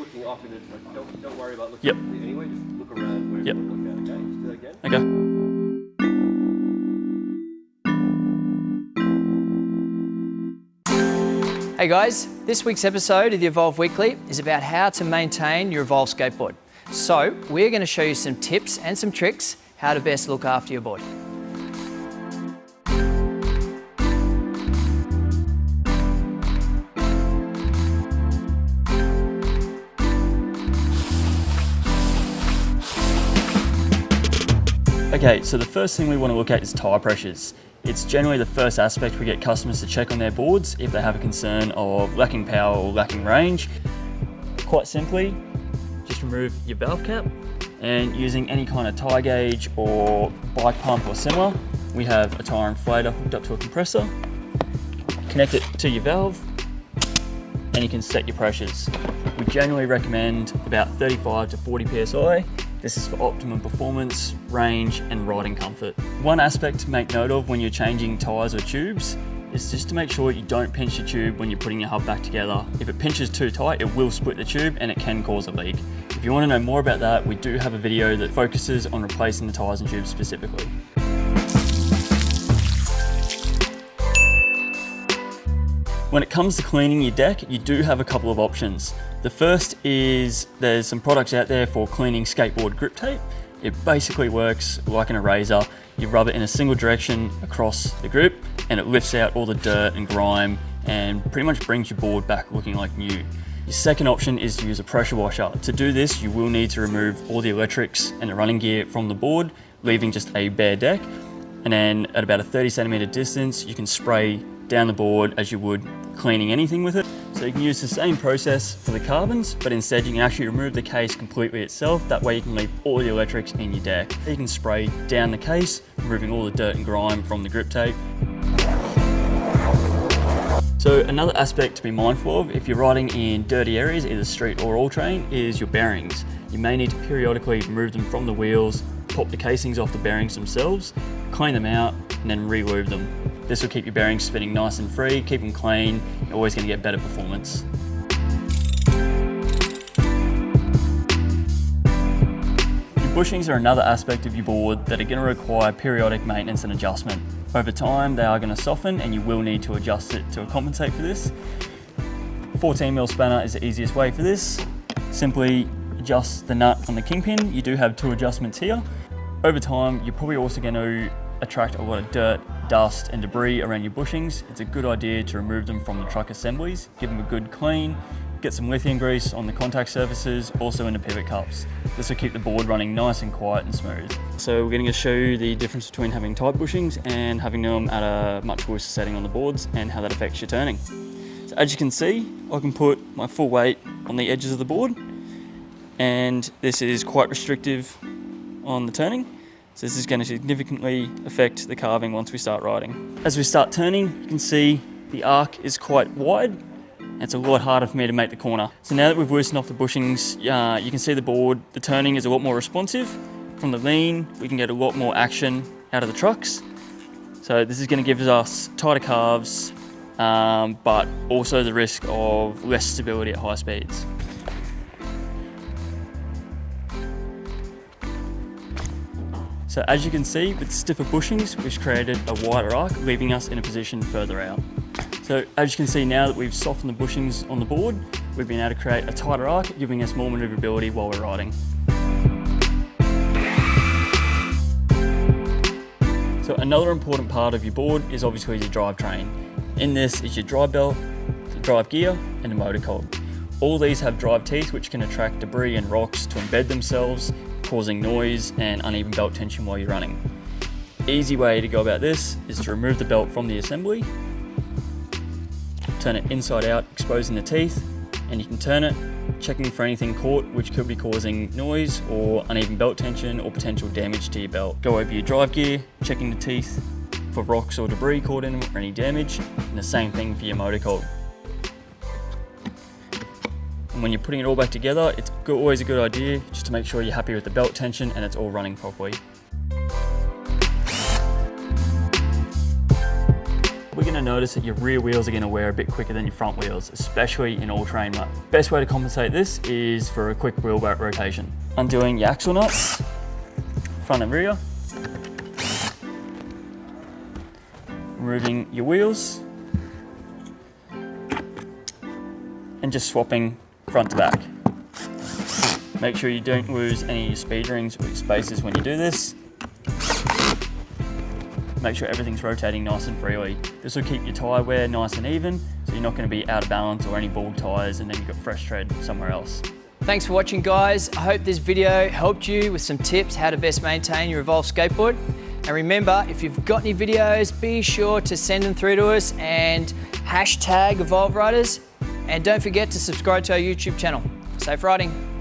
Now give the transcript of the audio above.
Looking off in it, don't worry about looking anyway, just look around where you look at, okay? Just do that again. Okay. Hey guys, this week's episode of the Evolve Weekly is about how to maintain your Evolve skateboard. So, we're going to show you some tips and some tricks how to best look after your board. Okay, so the first thing we want to look at is tyre pressures. It's generally the first aspect we get customers to check on their boards if they have a concern of lacking power or lacking range. Quite simply, just remove your valve cap and using any kind of tyre gauge or bike pump or similar, we have a tyre inflator hooked up to a compressor. Connect it to your valve and you can set your pressures. We generally recommend about 35 to 40 psi. This is for optimum performance, range, and riding comfort. One aspect to make note of when you're changing tyres or tubes is just to make sure you don't pinch your tube when you're putting your hub back together. If it pinches too tight, it will split the tube and it can cause a leak. If you want to know more about that, we do have a video that focuses on replacing the tyres and tubes specifically. When it comes to cleaning your deck, you do have a couple of options. The first is there's some products out there for cleaning skateboard grip tape. It basically works like an eraser. You rub it in a single direction across the grip and it lifts out all the dirt and grime and pretty much brings your board back looking like new. Your second option is to use a pressure washer. To do this, you will need to remove all the electrics and the running gear from the board, leaving just a bare deck. And then at about a 30 cm distance, you can spray down the board as you would cleaning anything with it. So you can use the same process for the carbons, but instead you can actually remove the case completely itself. That way you can leave all the electrics in your deck. You can spray down the case, removing all the dirt and grime from the grip tape. So another aspect to be mindful of if you're riding in dirty areas, either street or all terrain, is your bearings. You may need to periodically remove them from the wheels, pop the casings off the bearings themselves, clean them out, and then re-lube them. This will keep your bearings spinning nice and free, keep them clean, you're always going to get better performance. Your bushings are another aspect of your board that are going to require periodic maintenance and adjustment. Over time they are going to soften and you will need to adjust it to compensate for this. 14mm spanner is the easiest way for this. Simply adjust the nut on the kingpin. You do have two adjustments here. Over time you're probably also going to attract a lot of dirt, dust and debris around your bushings. It's a good idea to remove them from the truck assemblies, give them a good clean, get some lithium grease on the contact surfaces, also in the pivot cups. This will keep the board running nice and quiet and smooth. So we're going to show you the difference between having tight bushings and having them at a much worse setting on the boards and how that affects your turning. So as you can see, I can put my full weight on the edges of the board and this is quite restrictive on the turning. So this is going to significantly affect the carving once we start riding. As we start turning, you can see the arc is quite wide. And it's a lot harder for me to make the corner. So now that we've loosened off the bushings, you can see the board, the turning is a lot more responsive. From the lean, we can get a lot more action out of the trucks. So this is going to give us tighter calves, but also the risk of less stability at high speeds. So as you can see, with stiffer bushings, we've created a wider arc, leaving us in a position further out. So as you can see now that we've softened the bushings on the board, we've been able to create a tighter arc, giving us more maneuverability while we're riding. So another important part of your board is obviously your drivetrain. In this is your drive belt, the drive gear, and the motor cog. All these have drive teeth which can attract debris and rocks to embed themselves, causing noise and uneven belt tension while you're running. Easy way to go about this is to remove the belt from the assembly, turn it inside out, exposing the teeth, and you can turn it, checking for anything caught which could be causing noise or uneven belt tension or potential damage to your belt. Go over your drive gear, checking the teeth for rocks or debris caught in them or any damage, and the same thing for your motor cog. And when you're putting it all back together, it's always a good idea just to make sure you're happy with the belt tension and it's all running properly. We're going going to notice that your rear wheels are going to wear a bit quicker than your front wheels, especially in all-terrain mode. Best way to compensate this is for a quick wheel rotation. Undoing your axle nuts, front and rear. Removing your wheels. And just swapping front to back. Make sure you don't lose any of your speed rings or your spacers when you do this. Make sure everything's rotating nice and freely. This will keep your tyre wear nice and even, so you're not going to be out of balance or any bald tyres and then you've got fresh tread somewhere else. Thanks for watching, guys. I hope this video helped you with some tips how to best maintain your Evolve skateboard. And remember, if you've got any videos, be sure to send them through to us and hashtag Evolve Riders. And don't forget to subscribe to our YouTube channel. Safe riding.